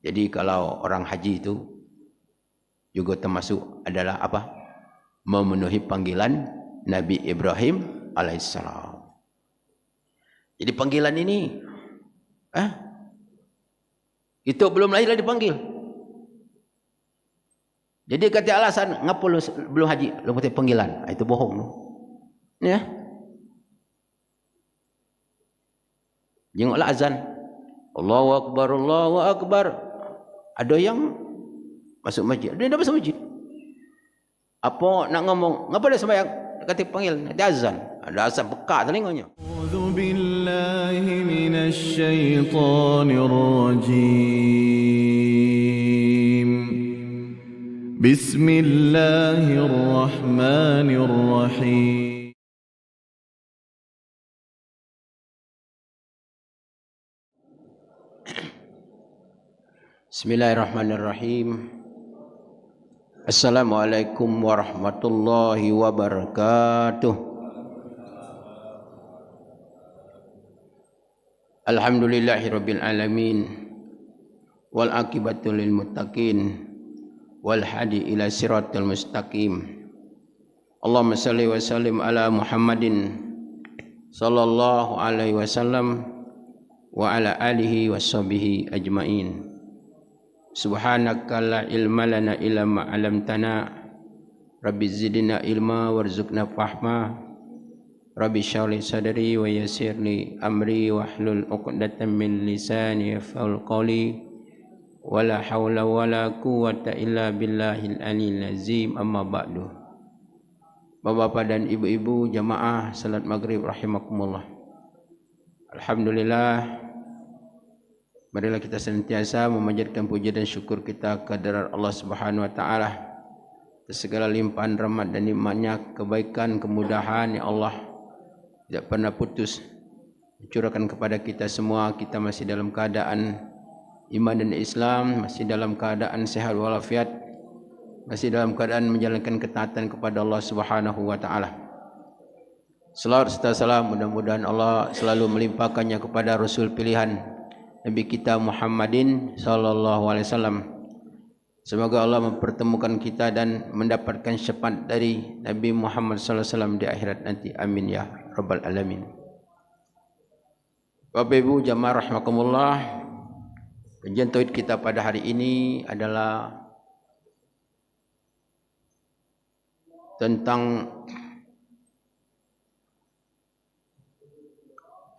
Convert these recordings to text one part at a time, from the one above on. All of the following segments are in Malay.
Jadi kalau orang haji itu juga termasuk adalah apa? Memenuhi panggilan Nabi Ibrahim alaihissalam. Jadi panggilan ini, itu belum lahir dah dipanggil. Jadi kata alasan ngapa belum haji, lu kata panggilan, itu bohong lu. Ya. Jengoklah azan. Allahu akbar, Allahu akbar. Ada yang masuk masjid, ada yang dah masuk masjid. Apa nak ngomong, ngapa dia sembahyang? Kata panggil, ada azan. Ada azan pekat telinganya. A'udzu billahi minasy syaithanir rajim. Bismillahirrahmanirrahim. Bismillahirrahmanirrahim. Assalamualaikum warahmatullahi wabarakatuh. Alhamdulillahirabbil alamin wal aqibatu lil muttaqin wal hadi ila siratal mustaqim. Allahumma shalli wa sallim ala Muhammadin sallallahu alaihi wasallam wa ala alihi washabihi ajmain. Subhanaka la ilma lana illa ma 'allamtana. Rabbi zidna ilma warzuqna fahma. Rabbi shrah li sadri wa yassir li amri wahlul 'uqdatam min lisani yafqahul qawli. Wala haula wala quwwata illa billahil aliyyil azim. Amma ba'du. Bapak-bapak dan ibu-ibu jamaah salat maghrib rahimakumullah. Alhamdulillah, marilah kita senantiasa memanjatkan puji dan syukur kita kehadirat Allah Subhanahu wa taala atas segala limpahan rahmat dan nikmat-Nya, kebaikan, kemudahan yang Allah tidak pernah putus mencurahkan kepada kita semua. Kita masih dalam keadaan iman dan Islam, masih dalam keadaan sehat walafiat, masih dalam keadaan menjalankan ketaatan kepada Allah Subhanahu wa taala. Selawat serta salam mudah-mudahan Allah selalu melimpahkannya kepada Rasul pilihan Nabi kita Muhammadin sallallahu alaihi wasallam. Semoga Allah mempertemukan kita dan mendapatkan syafaat dari Nabi Muhammad sallallahu alaihi wasallam di akhirat nanti. Amin ya rabbal alamin. Bapak Ibu jamaah rahimakumullah, kajian tauhid kita pada hari ini adalah tentang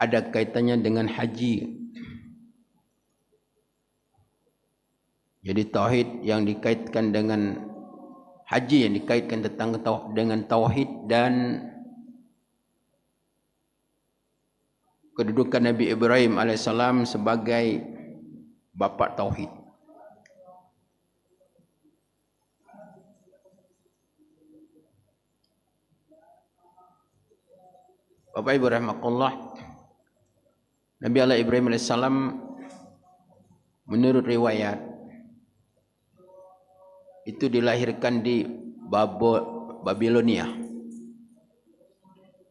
ada kaitannya dengan haji. Jadi tauhid yang dikaitkan dengan haji, yang dikaitkan dengan tauhid dan kedudukan Nabi Ibrahim alaihissalam sebagai bapa tauhid. Bapak Ibu rahimakumullah, Nabi Allah Ibrahim alaihissalam menurut riwayat itu dilahirkan di Babilonia.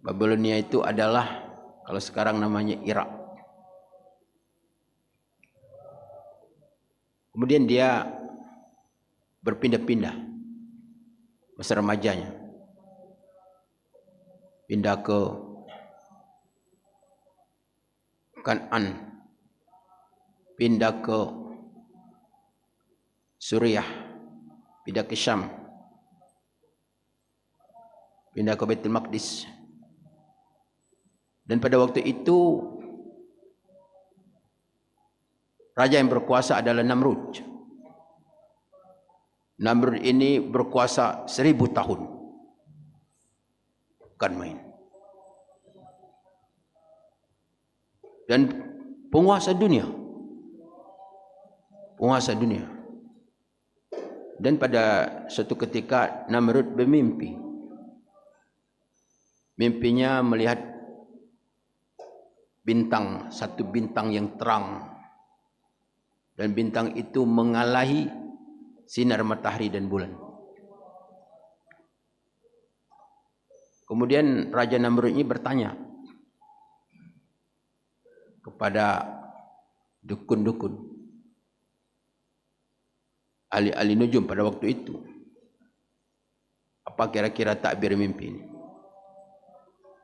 Babilonia itu adalah kalau sekarang namanya Irak. Kemudian dia berpindah-pindah masa remajanya. Pindah ke Kan'an, pindah ke Suriah, pindah ke Syam, pindah ke Baitul Maqdis. Dan pada waktu itu raja yang berkuasa adalah Namrud. Namrud ini berkuasa 1000 tahun. Bukan main. Dan penguasa dunia. Penguasa dunia. Dan pada suatu ketika Namrud bermimpi. Mimpinya melihat bintang, satu bintang yang terang. Dan bintang itu mengalahi sinar matahari dan bulan. Kemudian Raja Namrud ini bertanya kepada dukun-dukun, ahli-ahli nujum pada waktu itu. Apa kira-kira takbir mimpi ini?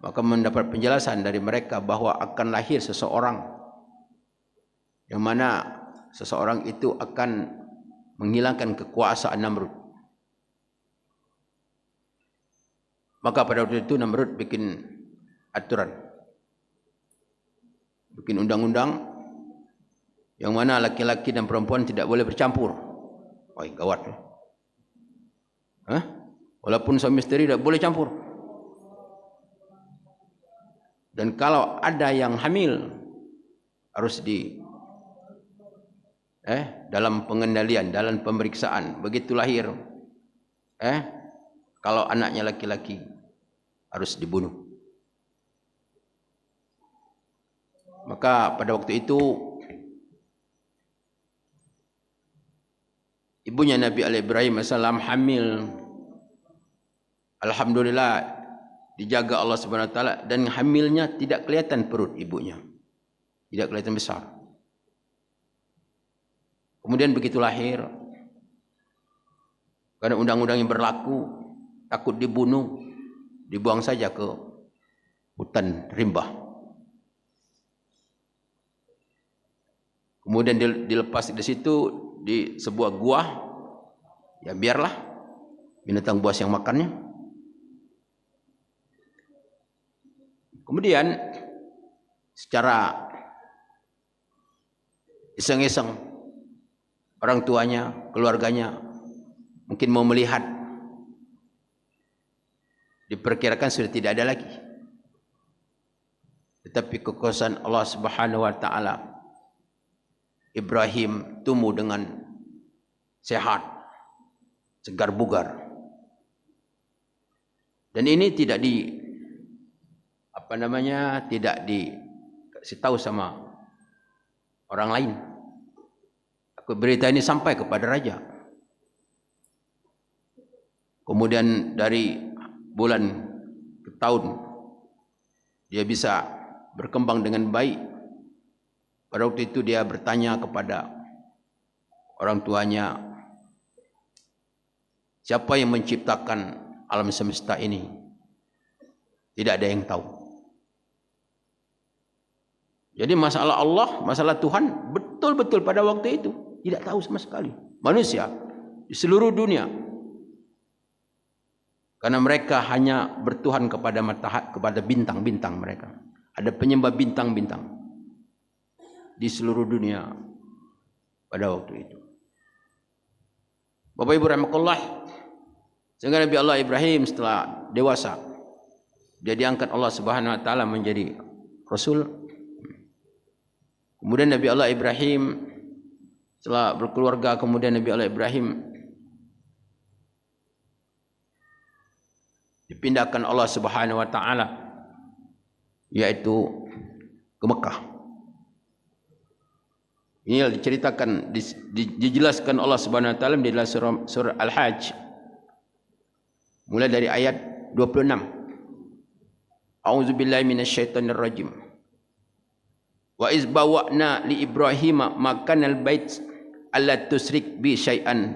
Maka mendapat penjelasan dari mereka bahwa akan lahir seseorang yang mana seseorang itu akan menghilangkan kekuasaan Namrud. Maka pada waktu itu Namrud bikin aturan, bikin undang-undang yang mana laki-laki dan perempuan tidak boleh bercampur. Wah, gawat. Walaupun suami istri tidak boleh campur. Dan kalau ada yang hamil harus dalam pengendalian, dalam pemeriksaan. Begitu lahir, kalau anaknya laki-laki harus dibunuh. Maka pada waktu itu ibunya Nabi Ibrahim AS hamil. Alhamdulillah dijaga Allah Subhanahu Wa Taala dan hamilnya tidak kelihatan perut ibunya, tidak kelihatan besar. Kemudian begitu lahir, karena undang-undang yang berlaku, takut dibunuh, dibuang saja ke hutan rimba. Kemudian dilepas di situ di sebuah gua, ya biarlah binatang buas yang makannya. Kemudian secara iseng-iseng orang tuanya, keluarganya mungkin mau melihat, diperkirakan sudah tidak ada lagi. Tetapi kekuasaan Allah Subhanahu Wa Taala, Ibrahim tumbuh dengan sehat, segar bugar. Dan ini tidak tidak dikasih tahu sama orang lain. Berita ini sampai kepada raja. Kemudian dari bulan ke tahun dia bisa berkembang dengan baik. Pada waktu itu dia bertanya kepada orang tuanya, siapa yang menciptakan alam semesta ini? Tidak ada yang tahu. Jadi masalah Allah, masalah Tuhan betul-betul pada waktu itu tidak tahu sama sekali. Manusia di seluruh dunia, karena mereka hanya bertuhan kepada matahari, kepada bintang-bintang mereka. Ada penyembah bintang-bintang di seluruh dunia pada waktu itu. Bapak Ibu rahimakumullah, sehingga Nabi Allah Ibrahim setelah dewasa, dia diangkat Allah Subhanahu Wa Taala menjadi Rasul. Kemudian Nabi Allah Ibrahim setelah berkeluarga, kemudian Nabi Allah Ibrahim dipindahkan Allah Subhanahu Wa Taala, yaitu ke Mekah. Ini diceritakan, dijelaskan Allah Subhanahu Wa Taala di dalam surah Al-Hajj, mulai dari ayat 26. A'udzubillahi minasyaitonirrajim. Wa iz bawa'na li Ibrahim makanal bait alla tusyrik bi syai'an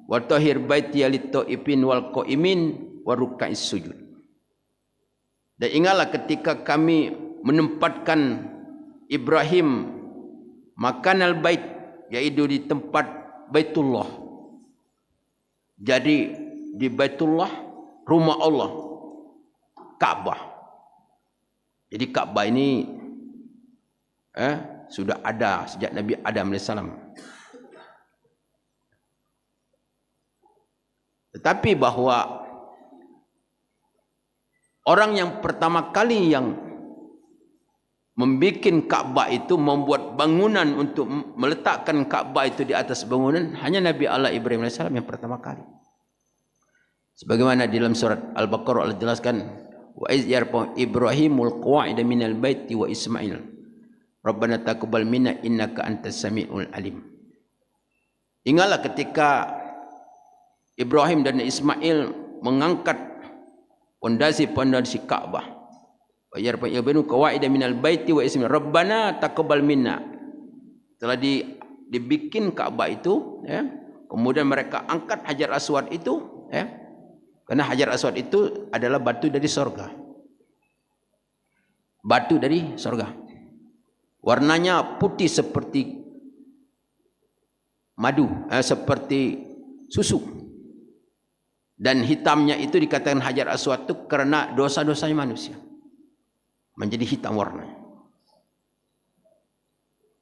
wa tahhir baiti lit-ta'ifin wal qa'imin wa ruk'is sujud. Dan ingatlah ketika kami menempatkan Ibrahim makanal bait, yaitu di tempat Baitullah. Jadi di Baitullah, rumah Allah, Ka'bah. Jadi Ka'bah ini sudah ada sejak Nabi Adam AS. Tetapi bahwa orang yang pertama kali yang membuat Ka'bah itu, membuat bangunan untuk meletakkan Ka'bah itu di atas bangunan, hanya Nabi Allah Ibrahim AS yang pertama kali. Sebagaimana di dalam surat Al-Baqarah Allah jelaskan, wa iz yarfa'u Ibrahimul qawa'ida minal baiti wa Ismail Rabbana taqabbal minna innaka antas samiul alim. Ingatlah ketika Ibrahim dan Ismail mengangkat pondasi-pondasi Ka'bah. Wa yarfa'u Ibrahim qawa'ida minal baiti wa Ismail Rabbana taqabbal minna. Telah dibikin Ka'bah itu, Kemudian mereka angkat Hajar Aswad itu, karena Hajar Aswad itu adalah batu dari sorga. Batu dari sorga. Warnanya putih seperti madu, seperti susu. Dan hitamnya itu dikatakan Hajar Aswad itu karena dosa-dosanya manusia. Menjadi hitam warnanya.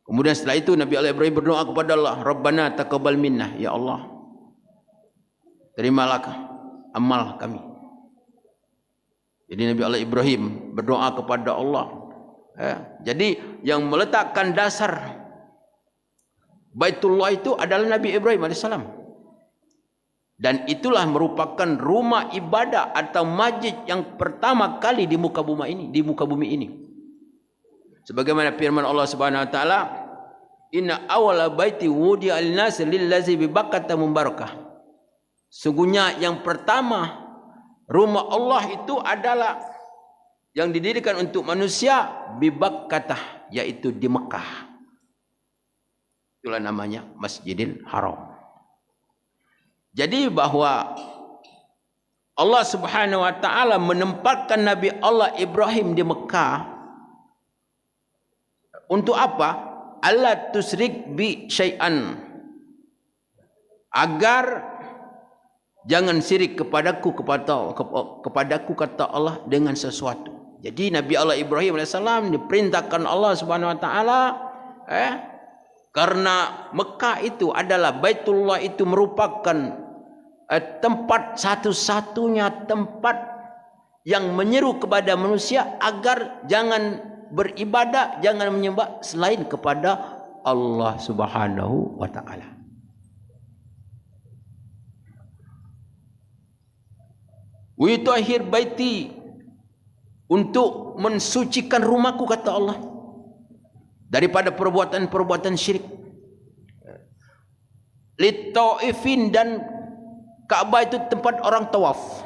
Kemudian setelah itu Nabi Allah Ibrahim berdoa kepada Allah, Rabbana taqabbal minnah, ya Allah, terimalah amal kami. Jadi Nabi Allah Ibrahim berdoa kepada Allah. Jadi yang meletakkan dasar Baitullah itu adalah Nabi Ibrahim AS. Dan itulah merupakan rumah ibadah atau masjid yang pertama kali di muka bumi ini. Sebagaimana firman Allah Subhanahu wa taala, "Inna awwala baiti wudi'a lin-nas lillazi bi Bakkah mubarakah." Sungguhnya yang pertama rumah Allah itu adalah yang didirikan untuk manusia bi Bakkah, yaitu di Mekah. Itulah namanya Masjidil Haram. Jadi bahwa Allah Subhanahu wa taala menempatkan Nabi Allah Ibrahim di Mekah untuk apa? Allah tusrik bi syai'an, agar jangan syirik kepadaku kata Allah dengan sesuatu. Jadi Nabi Allah Ibrahim AS diperintahkan Allah Subhanahu wa taala karena Mekah itu adalah Baitullah, itu merupakan tempat satu-satunya tempat yang menyeru kepada manusia agar jangan beribadah, jangan menyembah selain kepada Allah Subhanahu wa taala. Wa yutahhir baiti, untuk mensucikan rumahku kata Allah daripada perbuatan-perbuatan syirik. Lit-taifin, dan Ka'bah itu tempat orang tawaf.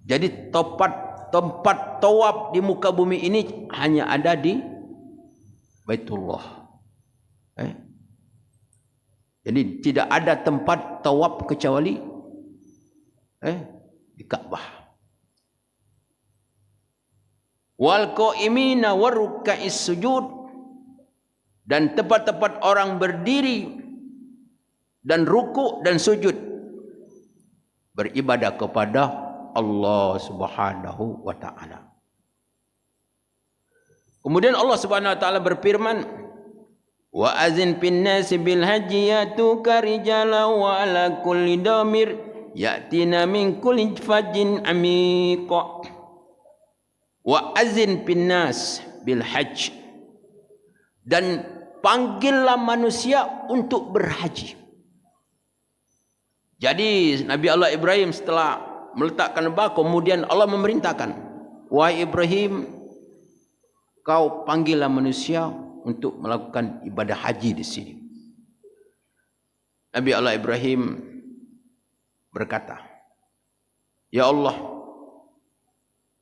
Jadi tempat tawaf di muka bumi ini hanya ada di Baitullah. Jadi tidak ada tempat tawaf kecuali di Ka'bah. Wal qa'imina waruka'is sujud, dan tempat-tempat orang berdiri dan ruku dan sujud beribadah kepada Allah Subhanahu wa taala. Kemudian Allah Subhanahu wa taala berfirman, wa azin fin nasi bil haji yatuka rijala wa ala kulli damir yatina min kulli fajin amiq. Wa azin fin nas bil hajj, dan panggillah manusia untuk berhaji. Jadi Nabi Allah Ibrahim setelah meletakkan Ka'bah, kemudian Allah memerintahkan, wahai Ibrahim, kau panggillah manusia untuk melakukan ibadah haji di sini. Nabi Allah Ibrahim berkata, ya Allah,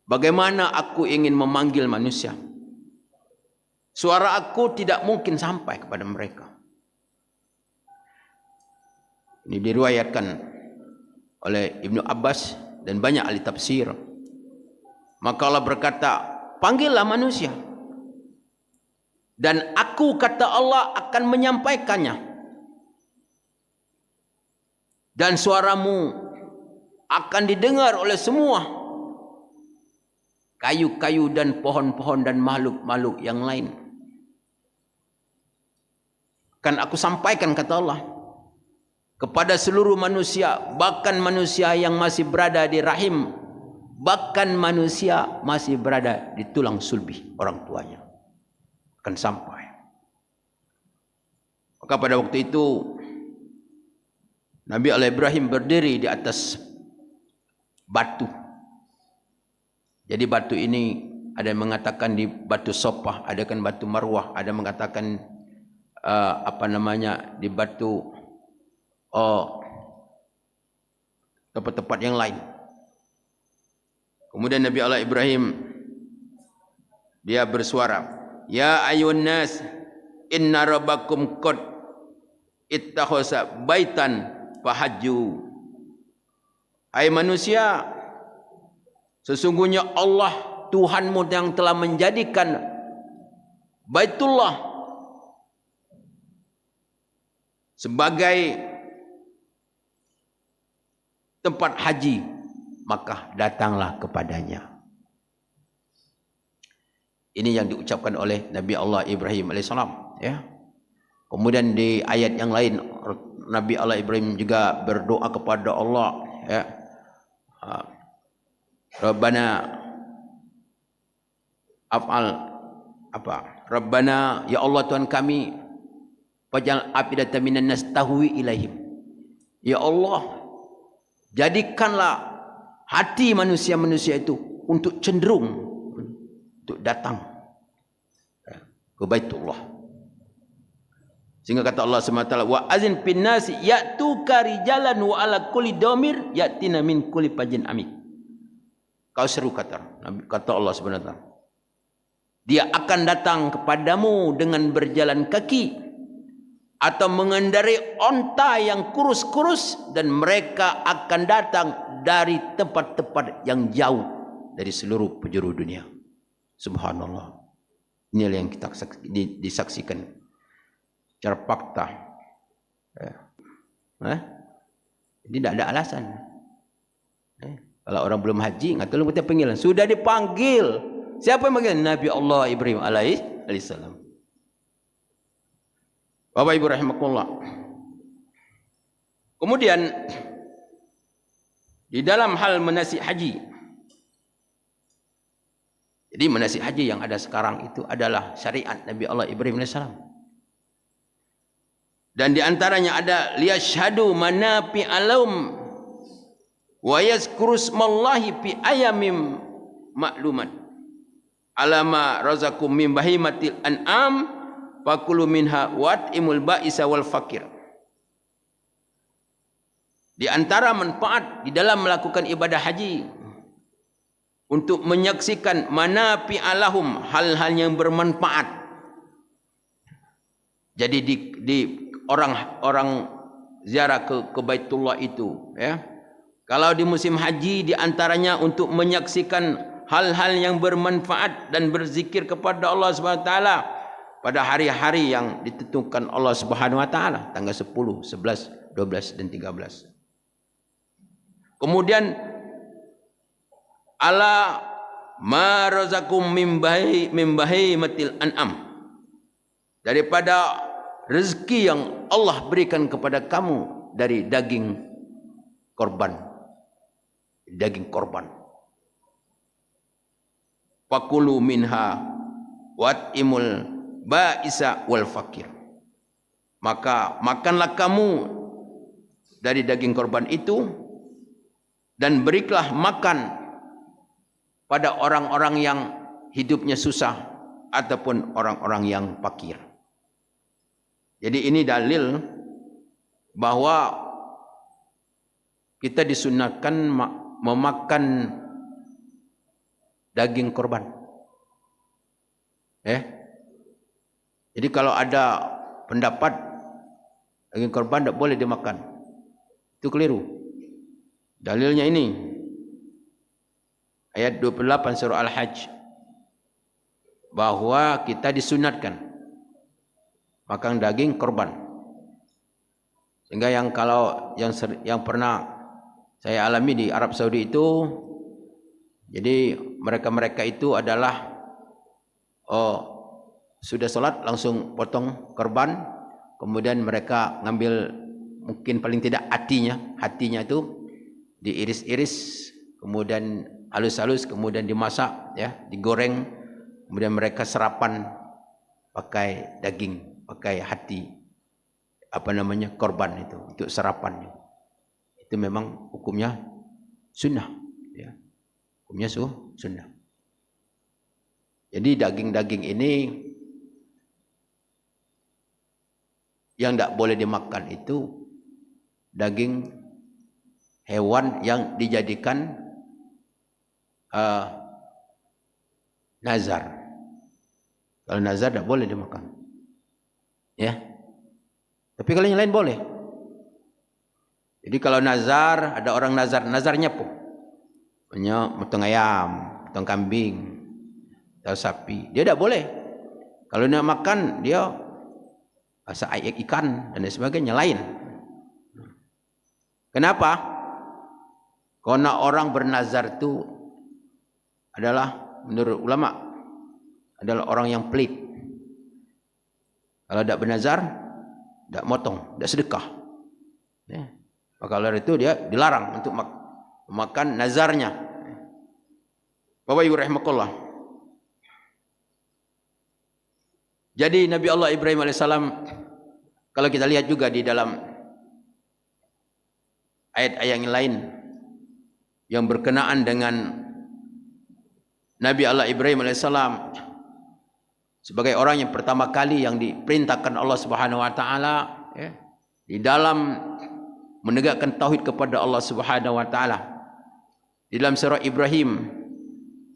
bagaimana aku ingin memanggil manusia? Suara aku tidak mungkin sampai kepada mereka. Ini diriwayatkan oleh Ibnu Abbas dan banyak ahli tafsir. Maka Allah berkata, panggillah manusia, dan aku, kata Allah, akan menyampaikannya, dan suaramu akan didengar oleh semua kayu-kayu dan pohon-pohon dan makhluk-makhluk yang lain. Akan aku sampaikan, kata Allah, kepada seluruh manusia, bahkan manusia yang masih berada di rahim, bahkan manusia masih berada di tulang sulbi orang tuanya, akan sampai. Maka pada waktu itu Nabi Allah Ibrahim berdiri di atas batu. Jadi batu ini ada yang mengatakan di batu Sofah, ada kan batu Marwah, ada yang mengatakan di batu tempat-tempat yang lain. Kemudian Nabi Allah Ibrahim dia bersuara, ya ayuhan nas, inna rabbakum qad ittakhasa baitan fahajju. Hai manusia, sesungguhnya Allah Tuhanmu yang telah menjadikan Baitullah sebagai tempat haji, maka datanglah kepadanya. Ini yang diucapkan oleh Nabi Allah Ibrahim alaihissalam, ya. Kemudian di ayat yang lain Nabi Allah Ibrahim juga berdoa kepada Allah, ya. Rabbana af'al apa? Rabbana, ya Allah Tuhan kami, faj'al afidatan minan nas tahwi ilaihim. Ya Allah, jadikanlah hati manusia-manusia itu untuk cenderung untuk datang ke Baitullah. Sehingga kata Allah SWT, wa azin fin nasi ya'tuka rijalan wa ala kulli damir ya'tina min kulli fajin amik. Kau seru, kata Allah SWT. Dia akan datang kepadamu dengan berjalan kaki atau mengendarai onta yang kurus-kurus, dan mereka akan datang dari tempat-tempat yang jauh dari seluruh penjuru dunia. Subhanallah. Inilah yang kita disaksikan secara fakta. Jadi tidak ada alasan. Kalau orang belum haji, nggak tahu kita panggilan. Sudah dipanggil. Siapa yang panggil? Nabi Allah Ibrahim alaihissalam. Bapak Ibu rahimakumullah. Kemudian di dalam hal manasik haji. Jadi manasik haji yang ada sekarang itu adalah syariat Nabi Allah Ibrahim alaihissalam. Dan di antaranya ada liyashhadu manafi alum wa yazkuru smallahi fi ayamim ma'lumat alama razakum min bahimatil an'am fakulu minha wat'imul ba'isa wal fakir. Di antara manfaat di dalam melakukan ibadah haji untuk menyaksikan manafi alahum, hal-hal yang bermanfaat. Jadi di orang ziarah ke Baitullah itu, ya. Kalau di musim haji di antaranya untuk menyaksikan hal-hal yang bermanfaat dan berzikir kepada Allah Subhanahu wa taala pada hari-hari yang ditentukan Allah Subhanahu wa taala, tanggal 10, 11, 12 dan 13. Kemudian ala ma razakum min bahimatil an'am, daripada rezeki yang Allah berikan kepada kamu dari daging korban. Daging korban. Fakulu minha wat'imul ba'isa wal fakir. Maka makanlah kamu dari daging korban itu dan berilah makan pada orang-orang yang hidupnya susah ataupun orang-orang yang fakir. Jadi ini dalil bahwa kita disunatkan memakan daging korban. Jadi kalau ada pendapat daging korban tidak boleh dimakan, itu keliru. Dalilnya ini ayat 28 surah Al-Hajj, bahwa kita disunatkan makan daging korban. Sehingga yang pernah saya alami di Arab Saudi itu, jadi mereka itu adalah sudah sholat langsung potong korban, kemudian mereka ngambil mungkin paling tidak hatinya itu diiris-iris, kemudian halus-halus, kemudian dimasak, ya, digoreng, kemudian mereka sarapan pakai daging, pakai hati korban itu untuk sarapannya. Itu memang hukumnya sunnah, ya. Hukumnya sunnah. Jadi daging-daging ini yang tidak boleh dimakan itu daging hewan yang dijadikan nazar. Kalau nazar tidak boleh dimakan, ya. Tapi kalau yang lain boleh. Jadi kalau nazar, ada orang nazarnya apa? Punya potong ayam, potong kambing, atau sapi. Dia tidak boleh. Kalau nak makan, dia asal ikan dan sebagainya lain. Kenapa? Karena orang bernazar itu adalah menurut ulama adalah orang yang pelit. Kalau tidak bernazar, tidak motong, tidak sedekah. Ya. Maka oleh itu dia dilarang untuk makan nazarnya. Bapak Ibu rahimakumullah. Jadi Nabi Allah Ibrahim alaihissalam, kalau kita lihat juga di dalam ayat-ayat yang lain yang berkenaan dengan Nabi Allah Ibrahim alaihissalam sebagai orang yang pertama kali yang diperintahkan Allah Subhanahu wa taala ya, di dalam menegakkan tauhid kepada Allah Subhanahu wa taala. Di dalam surah Ibrahim,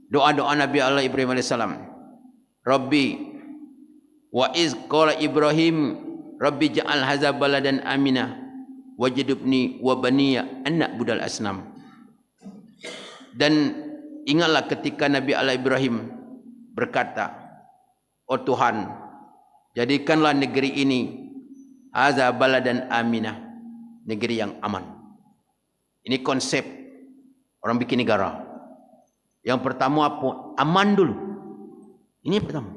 doa-doa Nabi Allah Ibrahim alaihissalam, Rabbi wa iz qala Ibrahim Rabbi ja'al hadza baladan amina wajidubni wa baniya an na'budal asnam. Dan ingatlah ketika Nabi Allah Ibrahim berkata, oh Tuhan, jadikanlah negeri ini hadza baladan aminah, negeri yang aman. Ini konsep orang bikin negara. Yang pertama apa? Aman dulu. Ini pertama.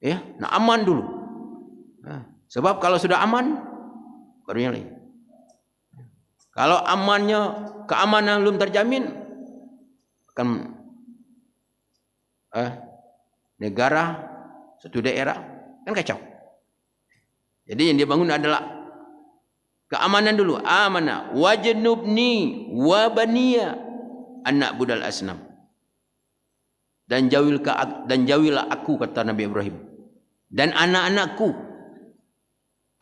Ya, nah aman dulu. Nah, sebab kalau sudah aman, baru yang lain. Kalau keamanan belum terjamin, akan negara, suatu daerah kan kacau. Jadi yang dia bangun adalah keamanan dulu. Amana wajnubni wa baniya anak budal asnam. Dan jauhilah aku, kata Nabi Ibrahim, dan anak-anakku,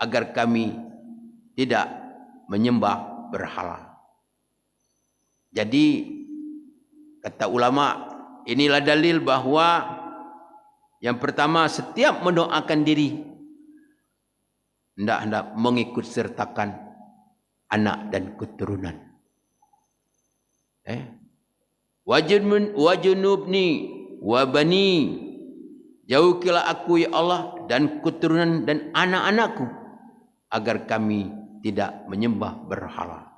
agar kami tidak menyembah berhala. Jadi kata ulama, inilah dalil bahwa yang pertama, setiap mendoakan diri hendak mengikut sertakan anak dan keturunan. Wajnubni wa bani, jauhilah aku ya Allah dan keturunan dan anak-anakku, agar kami tidak menyembah berhala.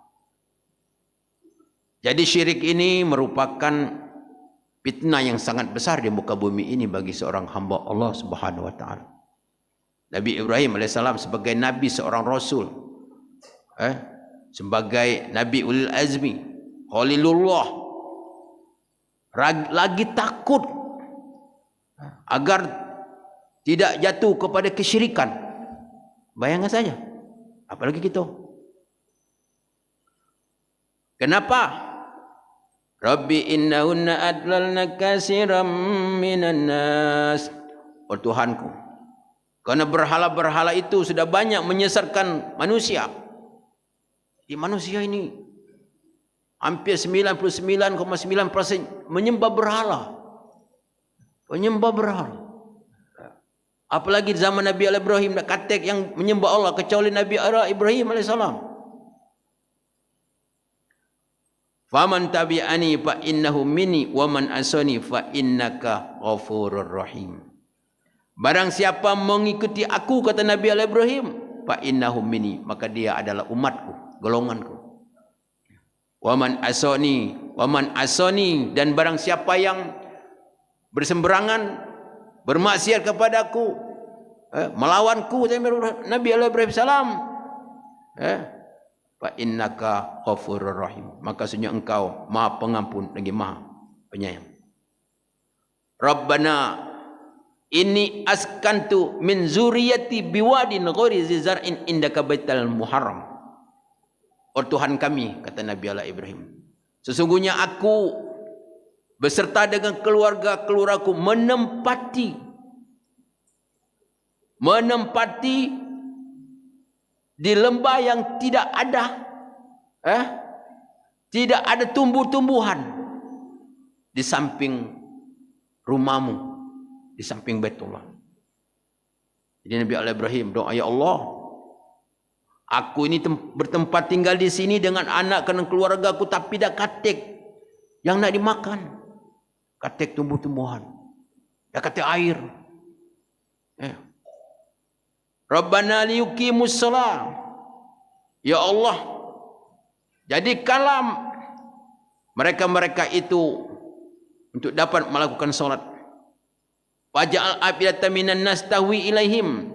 Jadi syirik ini merupakan fitnah yang sangat besar di muka bumi ini bagi seorang hamba Allah Subhanahu wa taala. Nabi Ibrahim alaihissalam sebagai nabi, seorang rasul, sebagai nabi ulil azmi, khalilullah, lagi takut agar tidak jatuh kepada kesyirikan. Bayangkan saja, apalagi kita. Kenapa? Rabbi innahunna adlalna katsiran minan nas. Oh Tuhanku, karena berhala-berhala itu sudah banyak menyesatkan manusia. Di manusia ini hampir 99,9% menyembah berhala. Menyembah berhala. Apalagi di zaman Nabi Allah Ibrahim, tak katek yang menyembah Allah kecuali Nabi Allah Ibrahim alaihissalam. Faman tabi'ani fa innahu minni wa man asani fa innaka ghafurur rahim. Barang siapa mengikuti aku, kata Nabi Allah Ibrahim, fa innahu minni, maka dia adalah umatku, golonganku. Wa man asani, dan barang siapa yang bersemberangan, bermaksiat kepadaku, melawanku, Nabi Allah Ibrahim salam, fa innaka ghafurur rahim, maka sesungguhnya engkau Maha Pengampun lagi Maha Penyayang. Rabbana inni askantu min zuriyati biwadin ghairi zizar'in indaka baital muharram. Oh Tuhan kami, kata Nabi Allah Ibrahim, sesungguhnya aku beserta dengan keluarga-keluargaku menempati di lembah yang tidak ada tumbuh-tumbuhan di samping rumahmu, di samping Baitullah. Jadi Nabi Allah Ibrahim doa, ya Allah, Aku ini bertempat tinggal di sini dengan anak dan keluarga aku, tapi dah katek yang nak dimakan. Katek tumbuh-tumbuhan. Dah katek air. Rabbana liyuqimus shalah. Ya Allah, jadikanlah mereka-mereka itu untuk dapat melakukan solat. Waj'al afidatan minan nas tahwi ilaihim.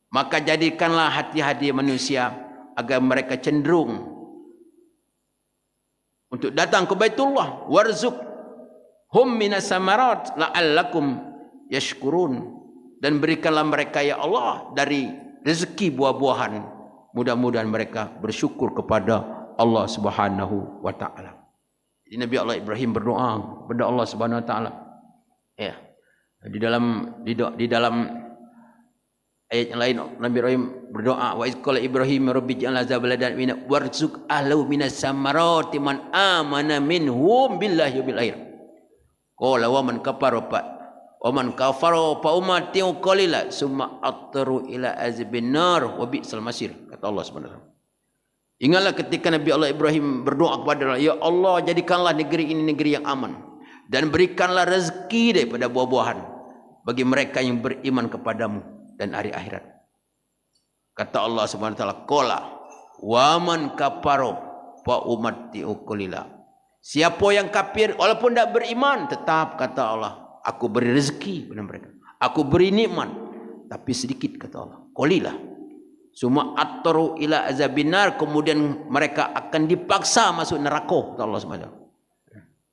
Maka jadikanlah hati-hati manusia agar mereka cenderung untuk datang ke Baitullah. Warzuq hum minas samarat la'allakum yashkurun. Dan berikanlah mereka ya Allah dari rezeki buah-buahan. Mudah-mudahan mereka bersyukur kepada Allah Subhanahu wa taala. Jadi Nabi Allah Ibrahim berdoa kepada Allah Subhanahu wa taala. Ya. Di dalam ayat yang lain Nabi Ibrahim berdoa, wa iz qala Ibrahim rabbi ij'al hadza baladan amina warzuq ahlahu minas samarati man amana minhum billahi wa bil akhir. Qala wa man kafara fa umatiu qalila summa attaru ila azabin nar wa bi'sal masir, kata Allah Subhanahu wa taala. Ingatlah ketika Nabi Allah Ibrahim berdoa kepada Allah, ya Allah, jadikanlah negeri ini negeri yang aman dan berikanlah rezeki daripada buah-buahan bagi mereka yang beriman kepadamu dan hari akhirat. Kata Allah Subhanahu wa taala, qala wa man kafara fa umatti'u qalila. Siapa yang kafir walaupun tidak beriman, tetap kata Allah, aku beri rezeki kepada mereka. Aku beri nikmat, tapi sedikit, kata Allah. Qalila. Summa attaru ila azabinar, kemudian mereka akan dipaksa masuk neraka, kata Allah Subhanahu wa taala.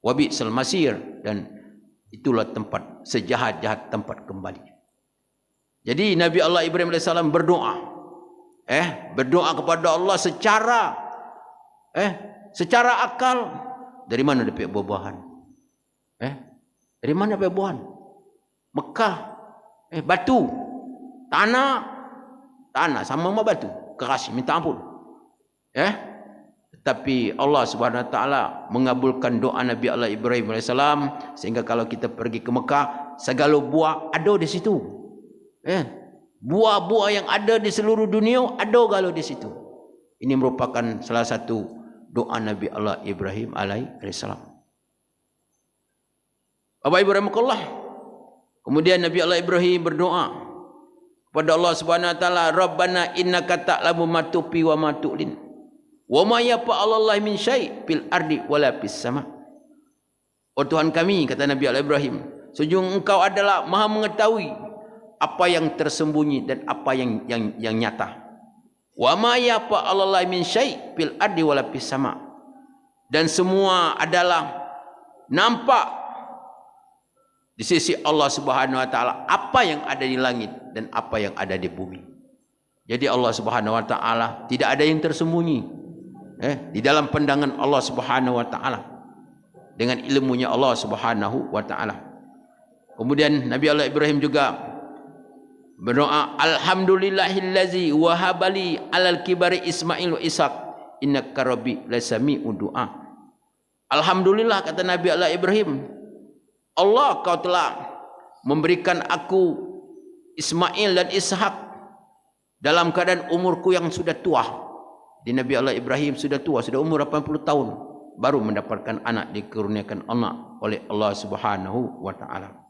Wa bi'sal masir, dan itulah tempat sejahat-jahat tempat kembali. Jadi Nabi Allah Ibrahim AS berdoa. Berdoa kepada Allah secara akal. Dari mana dapat buah-buahan? Dari mana dapat buahan? Mekah. Batu. Tanah sama sama batu. Keras, minta ampun. Tetapi Allah Subhanahu wa taala mengabulkan doa Nabi Allah Ibrahim AS, sehingga kalau kita pergi ke Mekah, segala buah ada di situ. Buah-buah yang ada di seluruh dunia ada kalau di situ. Ini merupakan salah satu doa Nabi Allah Ibrahim alaihissalam. Bapak Ibu rahimakumullah. Kemudian Nabi Allah Ibrahim berdoa kepada Allah Subhanahu wa taala, Rabbana innaka ta'lamu ma tukhfi wa ma tu'lin wa ma yafa'alallahu min syai' fil ardi wala fis sama'. Oh Tuhan kami, kata Nabi Allah Ibrahim, sesungguhnya Engkau adalah Maha mengetahui apa yang tersembunyi dan apa yang nyata. Wa ma yafa'alallahu min syai' fil ardi wala fis sama'. Dan semua adalah nampak di sisi Allah Subhanahu wa taala apa yang ada di langit dan apa yang ada di bumi. Jadi Allah Subhanahu wa taala tidak ada yang tersembunyi di dalam pandangan Allah Subhanahu wa taala dengan ilmunya Allah Subhanahu wa taala. Kemudian Nabi Allah Ibrahim juga berdoa, alhamdulillahillazi wahabali alal kibari Ismail wa Ishaq innaka rabbi lasami'u du'a. Alhamdulillah, kata Nabi Allah Ibrahim, Allah, kau telah memberikan aku Ismail dan Ishak dalam keadaan umurku yang sudah tua. Di Nabi Allah Ibrahim sudah tua, sudah umur 80 tahun, baru mendapatkan anak, dikurniakan anak oleh Allah Subhanahu wa taala.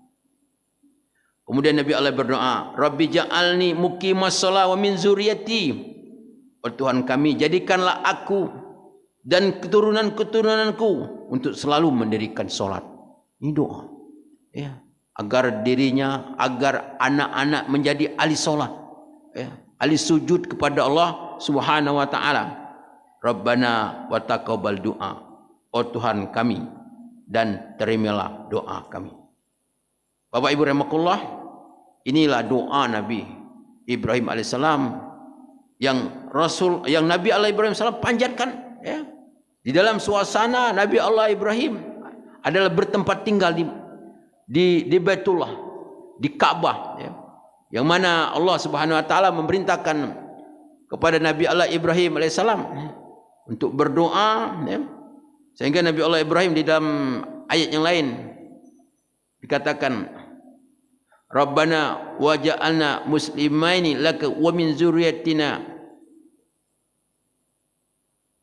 Kemudian Nabi Allah berdoa, Rabbi ja'alni muqimas shalah wa min zuriyati. Oh Tuhan kami, jadikanlah aku dan keturunan-keturunanku untuk selalu mendirikan solat. Ini doa. Agar dirinya, agar anak-anak menjadi ahli solat. Ahli sujud kepada Allah Subhanahu wa ta'ala. Rabbana wa taqabbal du'a. Oh Tuhan kami, dan terimalah doa kami. Bapak Ibu rahimakumullah, inilah doa Nabi Ibrahim alaihissalam yang Nabi Allah Ibrahim alaihissalam panjatkan. Di dalam suasana Nabi Allah Ibrahim adalah bertempat tinggal di Baitullah, di Ka'bah, yang mana Allah Subhanahu wa taala memerintahkan kepada Nabi Allah Ibrahim alaihissalam untuk berdoa, sehingga Nabi Allah Ibrahim di dalam ayat yang lain dikatakan, Rabbana waja'alna muslimaini laka wa min zurriyyatina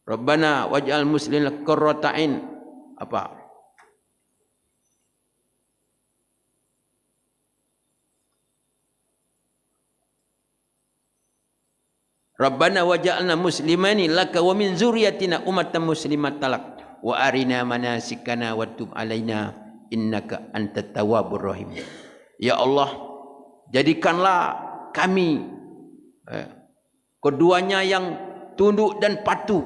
Rabbana waj'al muslimin qurrata ain. Apa? Rabbana waj'alna muslimani laka wa min zurriyyatina ummatan muslimatan lak wa arina manasikana wa tub alaina innaka antat tawwabur rahim. Ya Allah, jadikanlah kami keduanya yang tunduk dan patuh,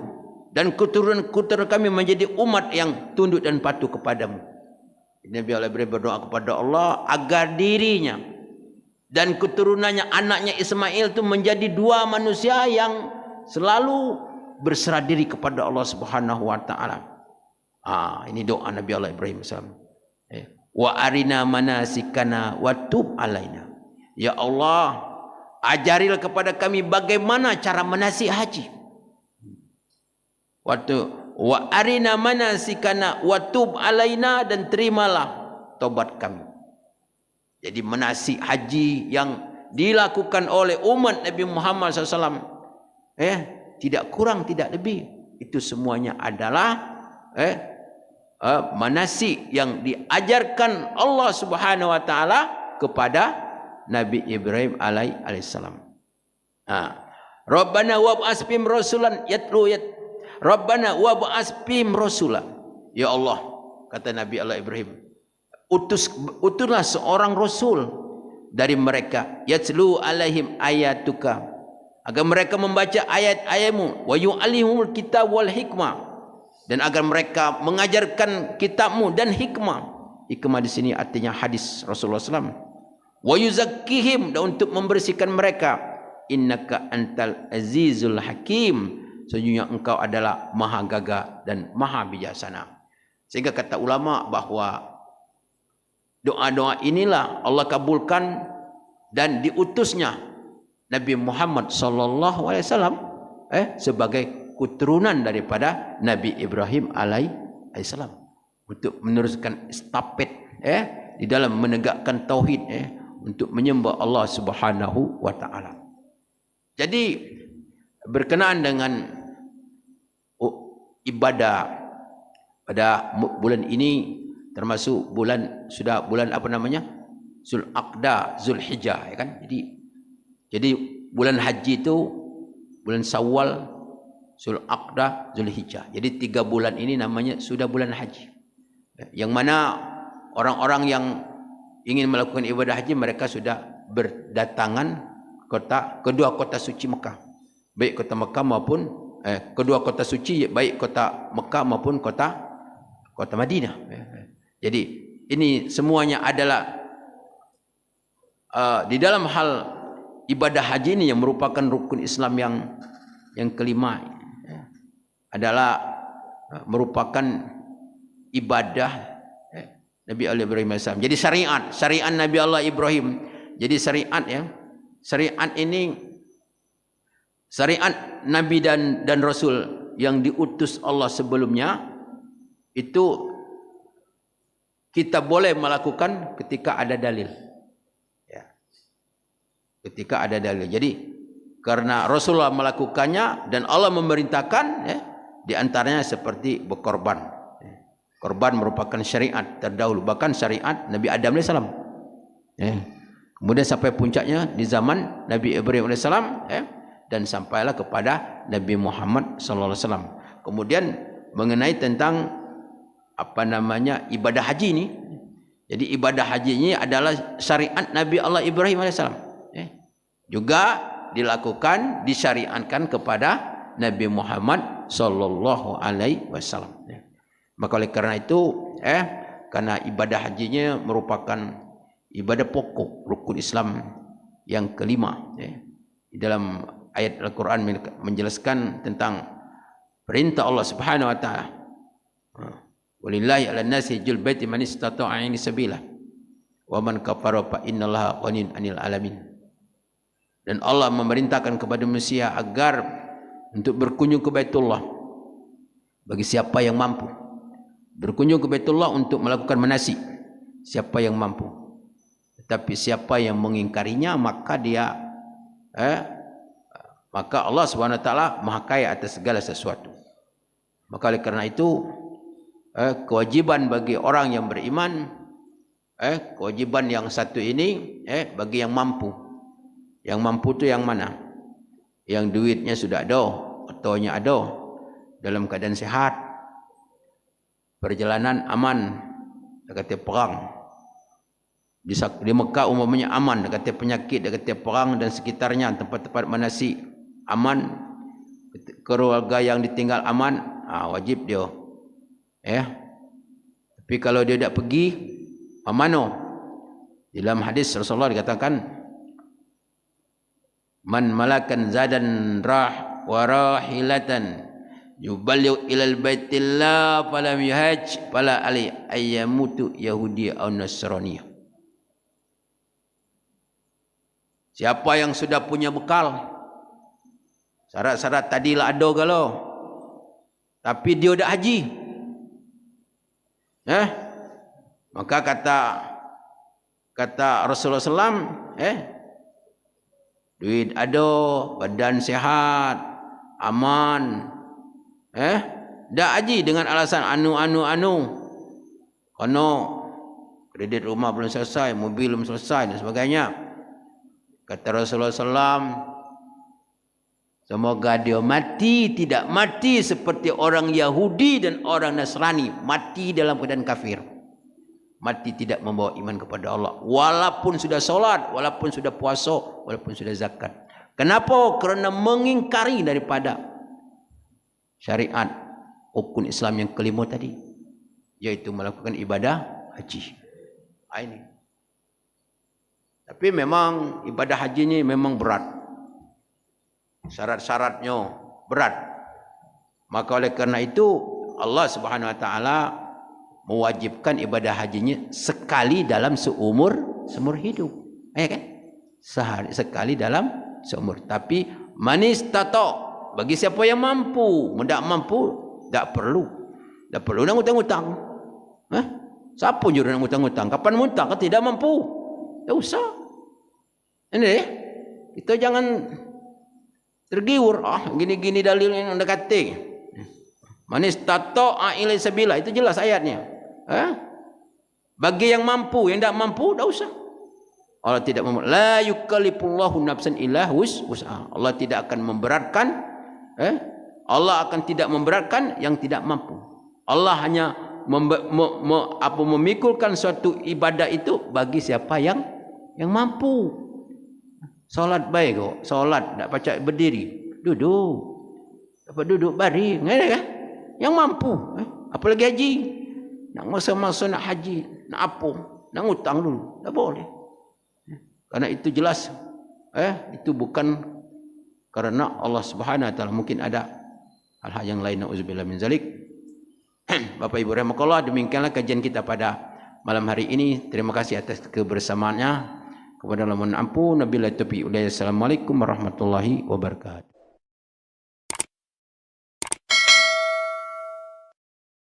dan keturunan kami menjadi umat yang tunduk dan patuh kepadamu. Nabi Allah berdoa kepada Allah agar dirinya dan keturunannya, anaknya Ismail itu menjadi dua manusia yang selalu berserah diri kepada Allah Subhanahu wa taala. Ini doa Nabi Allah Ibrahim SAW. Wa arina manasikana wa tub alaina. Ya Allah, ajarilah kepada kami bagaimana cara manasik haji. Wa arina manasikana wa tub alaina, dan terimalah tobat kami. Jadi manasik haji yang dilakukan oleh umat Nabi Muhammad SAW, tidak kurang tidak lebih, itu semuanya adalah manasik yang diajarkan Allah Subhanahu wa taala kepada Nabi Ibrahim alaihissalam. Rabbana wab'ats fihim rasulan Rabbana wab'ats fihim rasulan. Ya Allah, kata Nabi Allah Ibrahim, utuslah seorang rasul dari mereka, yatlu alaihim ayatuka, agar mereka membaca ayat-ayatmu, wa yu'allimul kitab wal hikmah, dan agar mereka mengajarkan kitabmu dan hikmah. Hikmah di sini artinya hadis Rasulullah SAW. Wa yuzakkihim, dan untuk membersihkan mereka. Innaka antal azizul hakim, sesungguhnya engkau adalah maha gagah dan maha bijaksana. Sehingga kata ulama bahawa doa-doa inilah Allah kabulkan dan diutusnya Nabi Muhammad sallallahu alaihi wasallam sebagai keturunan daripada Nabi Ibrahim alaihissalam untuk meneruskan estafet di dalam menegakkan tauhid, untuk menyembah Allah Subhanahu wa taala. Jadi berkenaan dengan ibadah pada bulan ini, termasuk bulan apa namanya? Zulqa'dah, Zulhijjah, ya kan? Jadi bulan haji itu bulan Syawal, Zulqa'dah, Zulhijjah. Jadi 3 bulan ini namanya sudah bulan haji. Yang mana orang-orang yang ingin melakukan ibadah haji, mereka sudah berdatangan kedua kota suci Mekah. Baik kota Mekah maupun kedua kota suci, baik kota Mekah maupun kota Madinah. Jadi ini semuanya adalah di dalam hal ibadah haji ini yang merupakan rukun Islam yang kelima, adalah merupakan ibadah Nabi Allah Ibrahim AS. Jadi syariat Nabi Allah Ibrahim. Jadi syariat ini syariat Nabi dan Rasul yang diutus Allah sebelumnya, itu kita boleh melakukan ketika ada dalil. Ketika ada dalil. Jadi karena Rasulullah melakukannya dan Allah memerintahkan, di antaranya seperti berkorban. Korban merupakan syariat terdahulu, bahkan syariat Nabi Adam AS. Kemudian sampai puncaknya di zaman Nabi Ibrahim AS, dan sampailah kepada Nabi Muhammad SAW. Kemudian mengenai tentang ibadah haji ini. Jadi ibadah haji ini adalah syariat Nabi Allah Ibrahim AS. Juga dilakukan, disyariatkan kepada Nabi Muhammad sallallahu alaihi wasallam. Maka oleh karena itu, karena ibadah hajinya merupakan ibadah pokok rukun Islam yang kelima. Di dalam ayat Al-Quran menjelaskan tentang perintah Allah Subhanahu wa taala. Walillahi 'alan nasi hajjul baiti man istata'a ilaihi sabila wa man kafara fa innallaha ghaniyun 'anil 'alamin. Dan Allah memerintahkan kepada manusia agar untuk berkunjung ke Baitullah bagi siapa yang mampu. Berkunjung ke Baitullah untuk melakukan manasik siapa yang mampu. Tetapi siapa yang mengingkarinya, maka dia maka Allah Subhanahu wa taala Maha Kaya atas segala sesuatu. Maka oleh kerana itu kewajiban bagi orang yang beriman, kewajiban yang satu ini bagi yang mampu. Yang mampu tu yang mana? Yang duitnya sudah ada, hartanya ada, dalam keadaan sihat, perjalanan aman, dia kata perang. Di Mekah umpamanya aman, dia kata penyakit, dia kata perang dan sekitarnya, tempat-tempat manasik aman, keluarga yang ditinggal aman, wajib dia. Tapi kalau dia tidak pergi, mana? Dalam hadis Rasulullah dikatakan, man malakan zadan wa rahilatan yuballigh ilal baitillah falam yuhaj fala ali ayyamutu yahudi aw nasrani. Siapa yang sudah punya bekal, syarat-syarat tadilah ada kalau, tapi dia dah haji, maka kata Rasulullah SAW, duit ada, badan sihat, aman, dah haji dengan alasan anu. Kono kredit rumah belum selesai, mobil belum selesai dan sebagainya. Kata Rasulullah SAW, semoga dia mati, tidak mati seperti orang Yahudi dan orang Nasrani, mati dalam keadaan kafir. Mati tidak membawa iman kepada Allah, walaupun sudah solat, walaupun sudah puasa, walaupun sudah zakat. Kenapa? Kerana mengingkari daripada syariat rukun Islam yang kelima tadi, yaitu melakukan ibadah haji. Ini. Tapi memang ibadah haji ini memang berat, syarat-syaratnya berat. Maka oleh kerana itu Allah Subhanahu Wa Taala mewajibkan ibadah hajinya sekali dalam seumur hidup, kan? Sekali dalam seumur. Tapi manis tato, bagi siapa yang mampu. Tidak mampu, tak perlu nak hutang-hutang. Siapa juru nak hutang-hutang? Kapan hutang? Kalau tidak mampu, tak usah. Ini kita jangan tergiur. Gini-gini dalil yang anda kata. Manis tato ilai sabila, itu jelas ayatnya. Bagi yang mampu, yang tak mampu tak usah. Allah tidak mampu. La yukallifullahu nafsan illa wus'aha. Allah tidak akan memberatkan, Allah akan tidak memberatkan yang tidak mampu. Allah hanya memikulkan suatu ibadah itu bagi siapa yang mampu. Solat baik kok, solat tak pacak berdiri, duduk. Dapat duduk baring, kan? Yang mampu, apalagi haji. Nak masa-masa nak haji, nak apa? Nak hutang dulu, tak boleh. Karena itu jelas, itu bukan karena Allah Subhanahu Wa Taala. Mungkin ada hal-hal yang lain, na'udzubillah min zalik. Bapak Ibu rahimakumullah, demikianlah kajian kita pada malam hari ini. Terima kasih atas kebersamaannya. Kepada Allah mohon ampun. Wabillahi taufiq. Assalamualaikum warahmatullahi wabarakatuh.